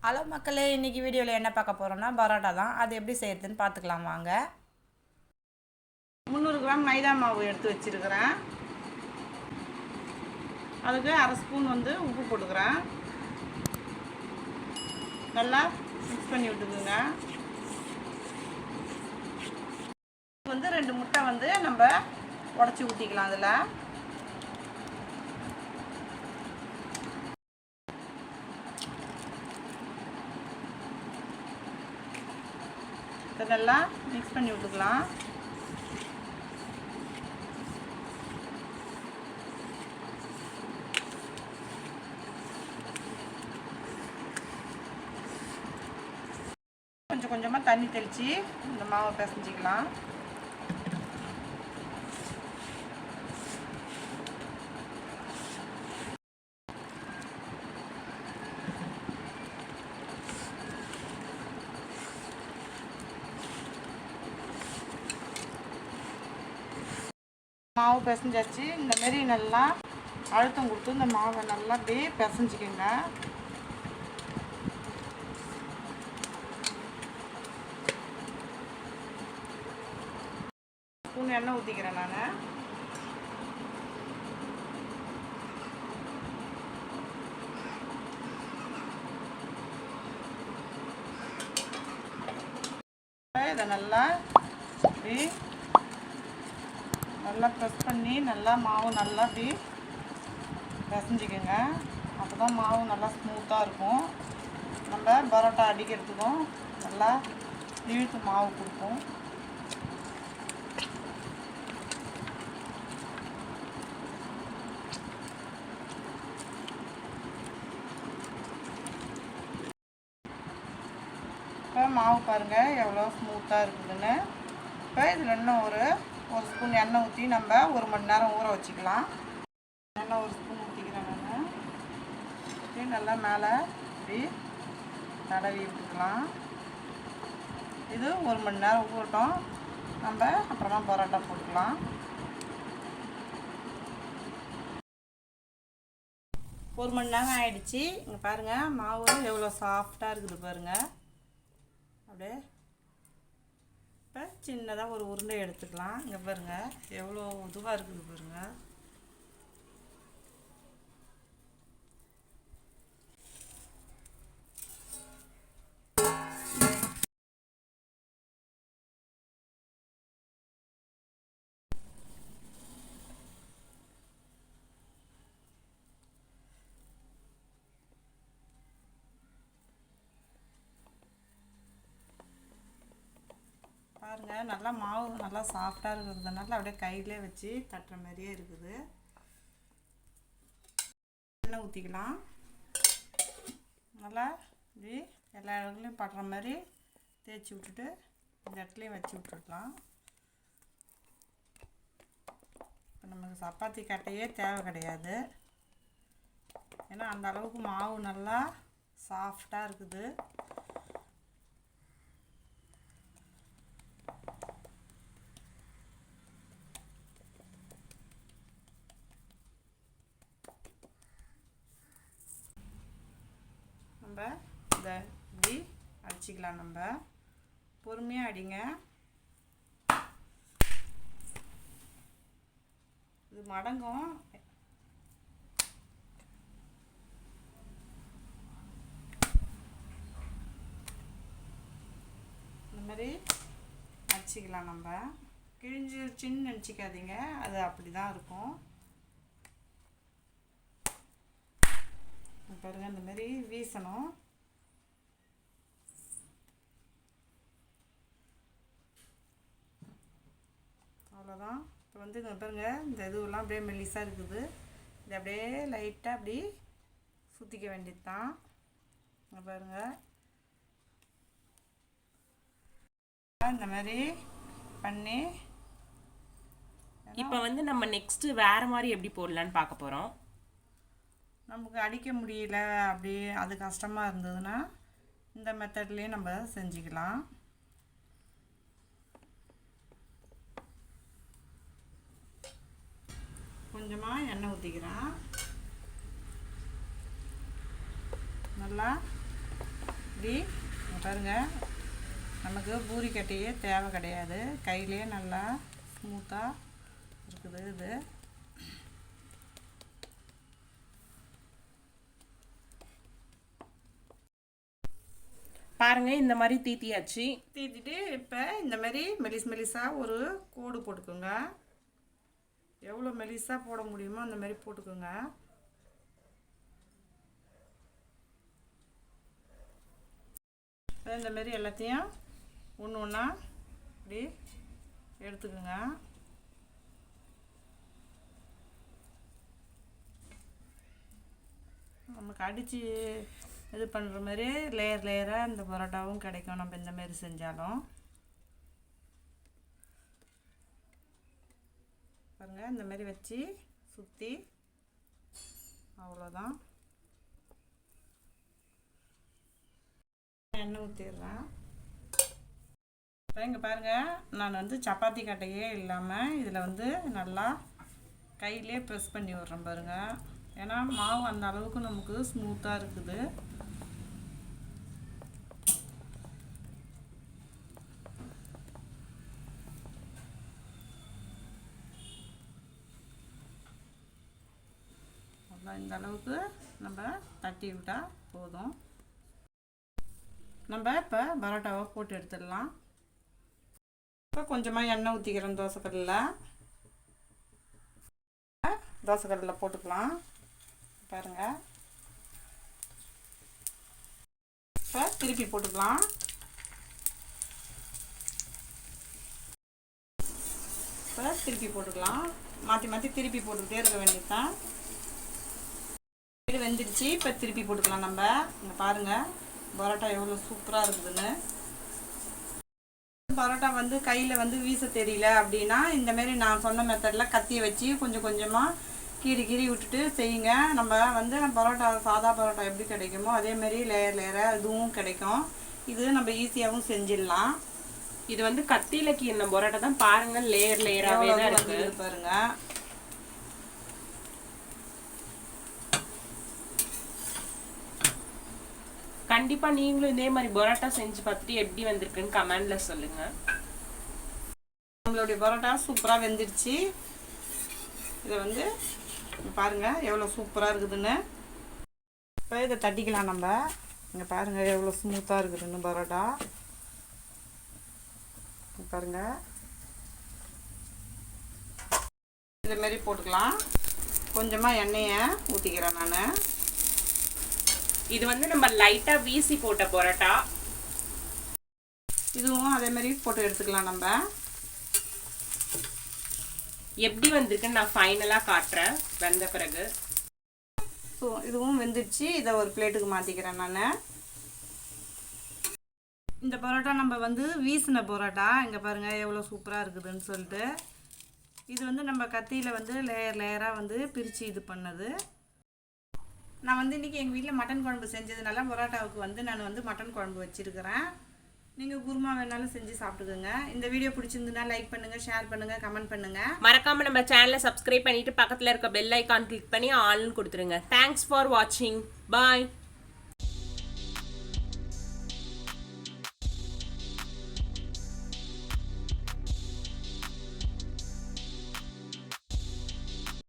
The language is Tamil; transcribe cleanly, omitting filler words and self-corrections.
ஹலோ மக்களே, இன்றைக்கி வீடியோவில் என்ன பார்க்க போகிறோம்னா பரோட்டா தான். அது எப்படி செய்யறதுன்னு பார்த்துக்கலாம் வாங்க. 300 கிராம் மைதா மாவு எடுத்து வச்சுருக்கிறேன். அதுக்கு அரை ஸ்பூன் உப்பு போட்டுக்கிறேன். நல்லா மிக்ஸ் பண்ணி விட்டுக்குங்க. 2 முட்டை நம்ம உடச்சி ஊற்றிக்கலாம். அதில் இதெல்லாம் மிக்ஸ் பண்ணி விட்டுக்கலாம். கொஞ்சம் கொஞ்சமாக தண்ணி தெளித்து இந்த மாவை பிசைஞ்சிக்கலாம். மாவு பிசைஞ்சாச்சு. இந்தமாரி நல்லா அழுத்தம் கொடுத்து இந்த மாவை நல்லா அப்படியே பிசைஞ்சிக்கோங்க. ஸ்பூன் எண்ணெய் ஊற்றிக்கிறேன் நான். இதை நல்லா அப்படி நல்லா ப்ரெஸ் பண்ணி நல்லா மாவு நல்லா அப்படி பிசைஞ்சிக்கோங்க. அப்போ தான் மாவு நல்லா ஸ்மூத்தாக இருக்கும். நம்ம பரோட்டா அடிக்கிறதுக்கும் நல்லா இழுத்து மாவு கொடுக்கும். இப்போ மாவு பாருங்கள் எவ்வளோ ஸ்மூத்தாக இருக்குதுன்னு. இப்போ இதில் இன்னும் ஒரு ஸ்பூன் எண்ணெய் ஊற்றி நம்ம 1 மணி நேரம் ஊற வச்சுக்கலாம். எண்ணெய் 1 ஸ்பூன் ஊற்றிக்கிறேன் நான். ஊற்றி நல்லா மேலே இப்படி தடவி விட்டுக்கலாம். இது 1 மணி நேரம் ஊறட்டும். நம்ம அப்புறமா பரோட்டா போட்டுக்கலாம். 1 மணி நேரம் ஆயிடுச்சு. இங்கே பாருங்கள் மாவு எவ்வளோ சாஃப்டாக இருக்குது பாருங்கள். அப்படியே இப்போ சின்னதாக ஒரு உருண்டை எடுத்துக்கலாம். இங்கே பாருங்கள் எவ்வளோ இதுவாக இருக்குது பாருங்கள். பாருங்கள் நல்லா மாவு நல்லா சாஃப்டாக இருக்கிறதுனால அப்படியே கையிலே வச்சு தட்டுற மாதிரியே இருக்குது. எண்ணெய் ஊற்றிக்கலாம். நல்லா இப்படி எல்லா இடத்துலையும் படுற மாதிரி தேய்ச்சி விட்டுட்டு இந்த இடத்துலையும் வச்சு விட்டுடலாம். இப்போ நமக்கு சப்பாத்தி கட்டையே தேவை கிடையாது. ஏன்னா அந்த அளவுக்கு மாவு நல்லா சாஃப்டாக இருக்குது. நம்ம இதை இப்படி அடிச்சிக்கலாம். நம்ம பொறுமையாக அடிங்க. இது மடங்கும். இந்த மாதிரி அடிச்சிக்கலாம். நம்ம கிழிஞ்சிருச்சின்னு நினச்சிக்காதீங்க, அது அப்படி தான் இருக்கும். பாருங்கள் இந்த மாதிரி வீசணும். அவ்வளோதான். இப்போ இங்கே பாருங்கள் இந்த இதுவெல்லாம் அப்படியே மெல்லிஸாக இருக்குது. இது அப்படியே லைட்டாக அப்படி சுற்றிக்க வேண்டியது தான். இங்கே பாருங்கள் இந்த மாதிரி பண்ணி இப்போ நம்ம நெக்ஸ்ட்டு வேறு மாதிரி எப்படி போடலான்னு பார்க்க போகிறோம். நமக்கு அடிக்க முடியல அப்படி அது கஷ்டமாக இருந்ததுன்னா இந்த மெத்தட்லேயே நம்ம செஞ்சுக்கலாம். கொஞ்சமாக எண்ணெய் ஊற்றிக்கிறேன். நல்லா இப்படி பாருங்கள், நமக்கு பூரி கட்டையே தேவை கிடையாது, கையிலே நல்லா ஸ்மூத்தாக இருக்குது. இது பாருங்கள், இந்த மாதிரி தீத்தியாச்சு. தீத்திட்டு இப்போ இந்த மாதிரி மெலிசாக ஒரு கோடு போட்டுக்கோங்க. எவ்வளோ மெலிசாக போட முடியுமோ அந்த மாதிரி போட்டுக்கோங்க. இந்த மாதிரி எல்லாத்தையும் ஒன்று ஒன்றா இப்படி எடுத்துக்கோங்க. நமக்கு அடித்து இது பண்ணுற மாதிரி லேயராக இந்த பரோட்டாவும் கிடைக்கும் நம்ம இந்த மாதிரி செஞ்சாலும். பாருங்கள், இந்த மாதிரி வச்சு சுற்றி அவ்வளோதான். எண்ணெய் ஊற்றிடுறேன். இப்போ இங்கே பாருங்கள், நான் வந்து சப்பாத்தி கட்டையே இல்லாமல் இதில் வந்து நல்லா கையிலே ப்ரெஸ் பண்ணி விட்றேன் பாருங்கள். ஏன்னா மாவு அந்த அளவுக்கு நமக்கு ஸ்மூத்தாக இருக்குது. இந்த அளவுக்கு நம்ம தட்டி விட்டால் போதும். நம்ம இப்போ பரோட்டாவை போட்டு எடுத்துடலாம். இப்போ கொஞ்சமாக எண்ணெய் ஊற்றிக்கிறோம். தோசைக்கல்லில் போட்டுக்கலாம். பாருங்கள், இப்போ திருப்பி போட்டுக்கலாம். இப்போ திருப்பி போட்டுக்கலாம். மாற்றி திருப்பி போட்டுக்கிட்டே இருக்க வேண்டியதுதான். இது வெந்துடுச்சு. இப்போ திருப்பி போட்டுக்கலாம். நம்ம இங்கே பாருங்கள், பரோட்டா எவ்வளோ சூப்பராக இருக்குதுன்னு. பரோட்டா வந்து கையில் வந்து வீச தெரியல அப்படின்னா இந்தமாரி நான் சொன்ன மெத்தடில் கத்தியை வச்சு கொஞ்சம் கொஞ்சமாக கீறி விட்டுட்டு செய்யுங்க. நம்ம வந்து பரோட்டா சாதா பரோட்டா எப்படி கிடைக்குமோ அதேமாரி லேயராக இதுவும் கிடைக்கும். இது நம்ம ஈஸியாகவும் செஞ்சிடலாம். இது வந்து கத்தியில் கீறின பரோட்டா தான். பாருங்கள், லேயராகவே தான் இருக்குது பாருங்கள். கண்டிப்பாக நீங்களும் இதே மாதிரி பரோட்டா செஞ்சு பார்த்துட்டு எப்படி வந்திருக்குன்னு கமெண்டில் சொல்லுங்கள். நம்மளுடைய பரோட்டா சூப்பராக வெந்துடுச்சு. இதை வந்து பாருங்கள் எவ்வளோ சூப்பராக இருக்குதுன்னு. இப்போ இதை தட்டிக்கலாம். நம்ம இங்கே பாருங்கள் எவ்வளோ ஸ்மூத்தாக இருக்குதுன்னு பரோட்டா. பாருங்கள், இதேமாரி போட்டுக்கலாம். கொஞ்சமாக எண்ணெயை ஊற்றிக்கிறேன் நான். இது வந்து நம்ம லைட்டாக வீசி போட்ட பரோட்டா. இதுவும் அதேமாரி போட்டு எடுத்துக்கலாம். நம்ம எப்படி வந்திருக்குன்னு நான் ஃபைனலாக காட்டுறேன் வெந்த பிறகு. ஸோ இதுவும் வெந்துடுச்சு. இதை ஒரு பிளேட்டுக்கு மாற்றிக்கிறேன் நான். இந்த பரோட்டா நம்ம வந்து வீசின பரோட்டா. இங்கே பாருங்கள் எவ்வளோ சூப்பராக இருக்குதுன்னு சொல்லிட்டு. இது வந்து நம்ம கத்தியில் வந்து லேயராக வந்து பிரித்து இது பண்ணது. நான் வந்து இன்றைக்கி எங்கள் வீட்டில் மட்டன் குழம்பு செஞ்சதுனால பரோட்டாவுக்கு வந்து நான் வந்து மட்டன் குழம்பு வச்சுருக்கிறேன். நீங்கள் குருமா வேணாலும் செஞ்சு சாப்பிட்டுக்கோங்க. இந்த வீடியோ பிடிச்சிருந்துன்னா லைக் பண்ணுங்கள், ஷேர் பண்ணுங்கள், கமெண்ட் பண்ணுங்கள். மறக்காமல் நம்ம சேனலை சப்ஸ்கிரைப் பண்ணிவிட்டு பக்கத்தில் இருக்க பெல் ஐக்கான் கிளிக் பண்ணி ஆல்னு கொடுத்துருங்க. தேங்க்ஸ் ஃபார் வாட்சிங். பாய்.